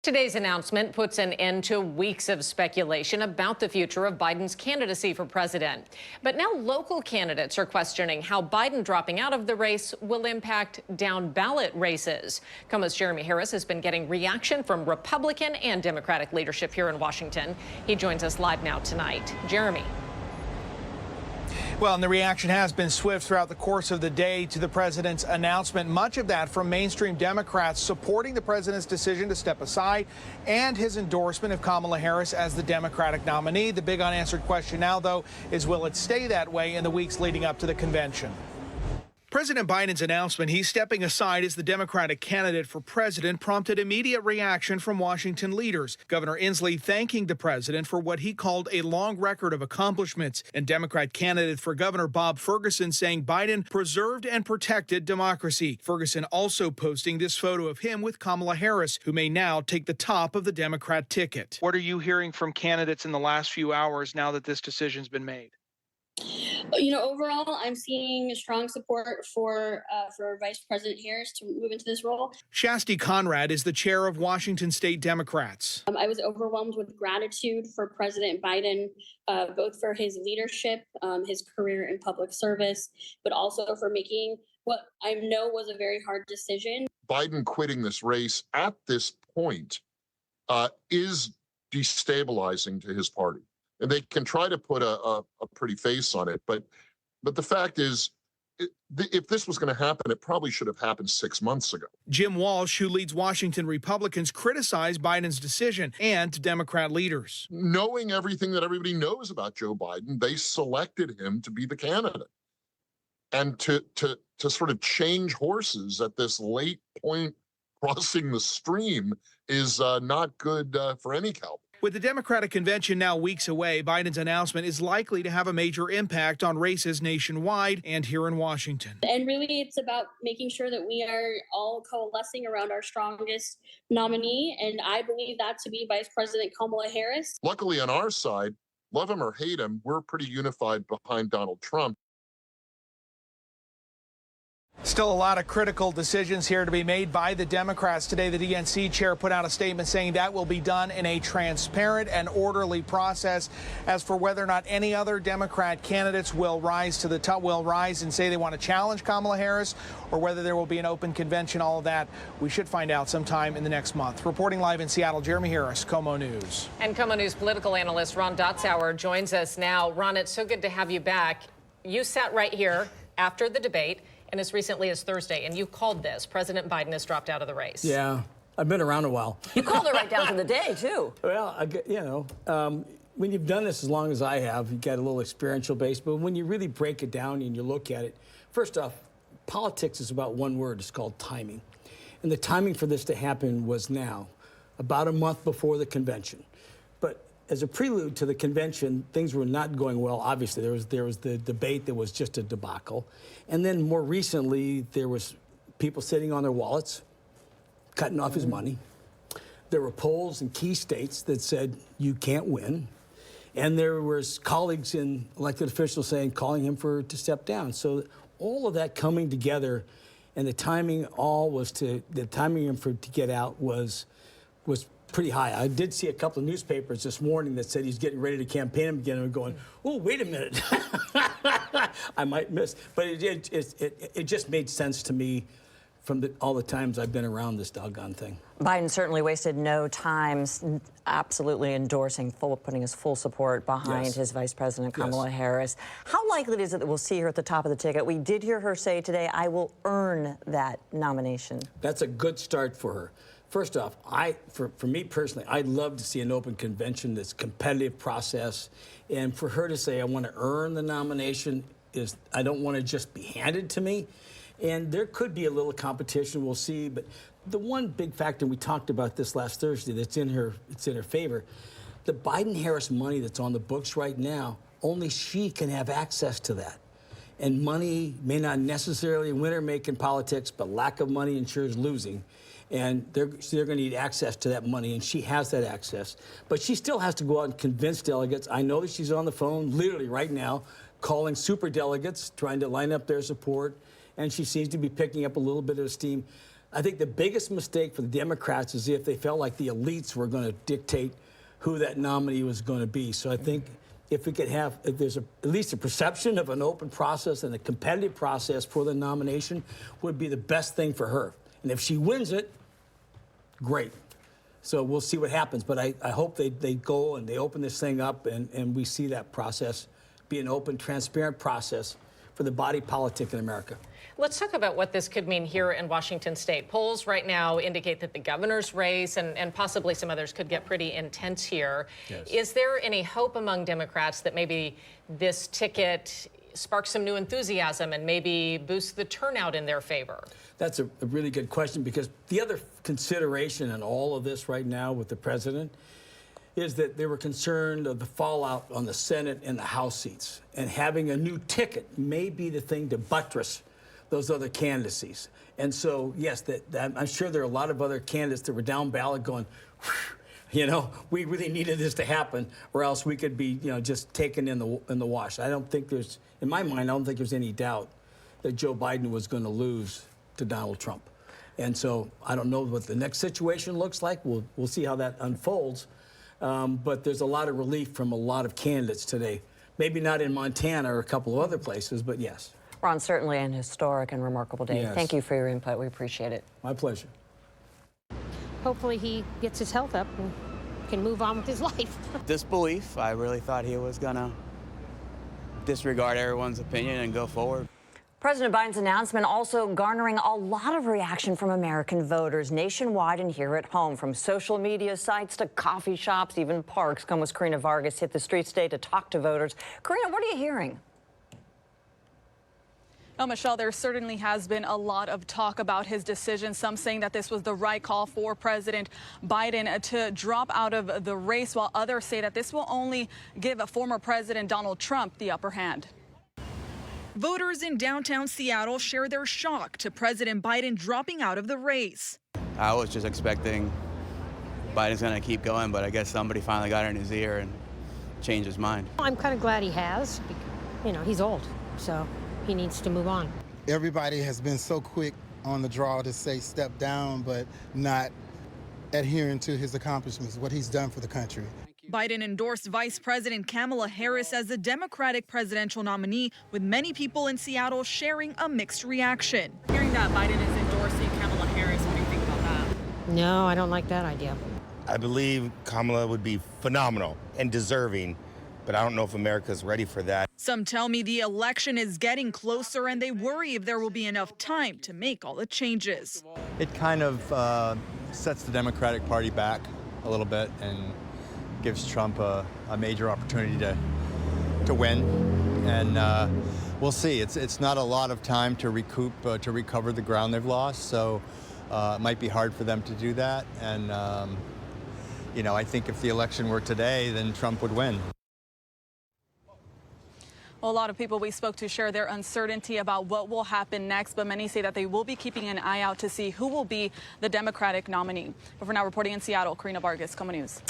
Today's announcement puts an end to weeks of speculation about the future of Biden's candidacy for president. But now local candidates are questioning how Biden dropping out of the race will impact down-ballot races. KOMO's Jeremy Harris has been getting reaction from Republican and Democratic leadership here in Washington. He joins us live now tonight. Jeremy. Well, and the reaction has been swift throughout the course of the day to the president's announcement. Much of that from mainstream Democrats supporting the president's decision to step aside and his endorsement of Kamala Harris as the Democratic nominee. The big unanswered question now, though, is will it stay that way in the weeks leading up to the convention? President Biden's announcement he's stepping aside as the Democratic candidate for president prompted immediate reaction from Washington leaders. Governor Inslee thanking the president for what he called a long record of accomplishments, and Democrat candidate for governor Bob Ferguson saying Biden preserved and protected democracy. Ferguson also posting this photo of him with Kamala Harris, who may now take the top of the Democrat ticket. What are you hearing from candidates in the last few hours now that this decision's been made? Overall, I'm seeing strong support for Vice President Harris to move into this role. Shasti Conrad is the chair of Washington State Democrats. I was overwhelmed with gratitude for President Biden, both for his leadership, his career in public service, but also for making what I know was a very hard decision. Biden quitting this race at this point is destabilizing to his party. And they can try to put a pretty face on it. But the fact is, if this was going to happen, it probably should have happened 6 months ago. Jim Walsh, who leads Washington Republicans, criticized Biden's decision and Democrat leaders. Knowing everything that everybody knows about Joe Biden, they selected him to be the candidate. And to sort of change horses at this late point crossing the stream is not good for any cowboy. With the Democratic convention now weeks away, Biden's announcement is likely to have a major impact on races nationwide and here in Washington. And really, it's about making sure that we are all coalescing around our strongest nominee. And I believe that to be Vice President Kamala Harris. Luckily, on our side, love him or hate him, we're pretty unified behind Donald Trump. Still a lot of critical decisions here to be made by the Democrats today. The DNC chair put out a statement saying that will be done in a transparent and orderly process. As for whether or not any other Democrat candidates will rise to the top, will rise and say they want to challenge Kamala Harris, or whether there will be an open convention, all of that we should find out sometime in the next month. Reporting live in Seattle, Jeremy Harris, KOMO News. And KOMO News political analyst Ron Dotzauer joins us now. Ron, it's so good to have you back. You sat right here after the debate, and as recently as Thursday, and you called this. President Biden has dropped out of the race. Yeah, I've been around a while. You called it right down to the day, too. Well, when you've done this as long as I have, you've got a little experiential base, but when you really break it down and you look at it, first off, politics is about one word. It's called timing. And the timing for this to happen was now, about a month before the convention. But as a prelude to the convention, things were not going well. Obviously, there was the debate that was just a debacle. And then more recently, there was people sitting on their wallets, cutting off his money. There were polls in key states that said, you can't win. And there was colleagues and elected officials calling him to step down. So all of that coming together, and the timing to get out was pretty high. I did see a couple of newspapers this morning that said he's getting ready to campaign him again, and we're going, oh, wait a minute. I might miss. But it just made sense to me from all the times I've been around this doggone thing. Biden certainly wasted no time absolutely endorsing, putting his full support behind his Vice President Kamala Harris. How likely is it that we'll see her at the top of the ticket? We did hear her say today, I will earn that nomination. That's a good start for her. First off, for me personally, I'd love to see an open convention that's competitive process. And for her to say, I want to earn the nomination, I don't want to just be handed to me. And there could be a little competition, we'll see. But the one big factor, we talked about this last Thursday, it's in her favor. The Biden-Harris money that's on the books right now, only she can have access to that. And money may not necessarily win or make in politics, but lack of money ensures losing. And they're going to need access to that money, and she has that access. But she still has to go out and convince delegates. I know that she's on the phone literally right now calling super delegates, trying to line up their support, and she seems to be picking up a little bit of steam. I think the biggest mistake for the Democrats is if they felt like the elites were going to dictate who that nominee was going to be. So I think if we could have, if there's at least a perception of an open process and a competitive process for the nomination, would be the best thing for her. And if she wins it, great. So we'll see what happens. But I hope they go and they open this thing up and we see that process be an open, transparent process for the body politic in America. Let's talk about what this could mean here in Washington state. Polls right now indicate that the governor's race and possibly some others could get pretty intense here. Yes. Is there any hope among Democrats that maybe this ticket sparks some new enthusiasm and maybe boosts the turnout in their favor? That's a really good question, because the other consideration in all of this right now with the president is that they were concerned of the fallout on the Senate and the House seats. And having a new ticket may be the thing to buttress those other candidacies. And so, yes, I'm sure there are a lot of other candidates that were down ballot going, you know, we really needed this to happen, or else we could be, you know, just taken in the wash. I don't think there's, in my mind, I don't think there's any doubt that Joe Biden was going to lose to Donald Trump. And so I don't know what the next situation looks like. We'll see how that unfolds. But there's a lot of relief from a lot of candidates today. Maybe not in Montana or a couple of other places, but yes. Ron, certainly an historic and remarkable day. Yes. Thank you for your input. We appreciate it. My pleasure. Hopefully he gets his health up and can move on with his life. Disbelief. I really thought he was going to disregard everyone's opinion and go forward. President Biden's announcement also garnering a lot of reaction from American voters nationwide and here at home. From social media sites to coffee shops, even parks. KOMO's Karina Vargas hit the streets today to talk to voters. Karina, what are you hearing? Well, Michelle, there certainly has been a lot of talk about his decision, some saying that this was the right call for President Biden to drop out of the race, while others say that this will only give former President Donald Trump the upper hand. Voters in downtown Seattle share their shock to President Biden dropping out of the race. I was just expecting Biden's going to keep going, but I guess somebody finally got in his ear and changed his mind. I'm kind of glad he has. You know, he's old, so he needs to move on. Everybody has been so quick on the draw to say step down, but not adhering to his accomplishments, what he's done for the country. Biden endorsed Vice President Kamala Harris as the Democratic presidential nominee, with many people in Seattle sharing a mixed reaction. Hearing that Biden is endorsing Kamala Harris, what do you think about that? No, I don't like that idea. I believe Kamala would be phenomenal and deserving, but I don't know if America's ready for that. Some tell me the election is getting closer and they worry if there will be enough time to make all the changes. It kind of sets the Democratic Party back a little bit and gives Trump a major opportunity to win. And we'll see. It's not a lot of time to recoup, to recover the ground they've lost. So it might be hard for them to do that. And, you know, I think if the election were today, then Trump would win. Well, a lot of people we spoke to share their uncertainty about what will happen next, but many say that they will be keeping an eye out to see who will be the Democratic nominee. But for now, reporting in Seattle, Karina Vargas, KOMO News.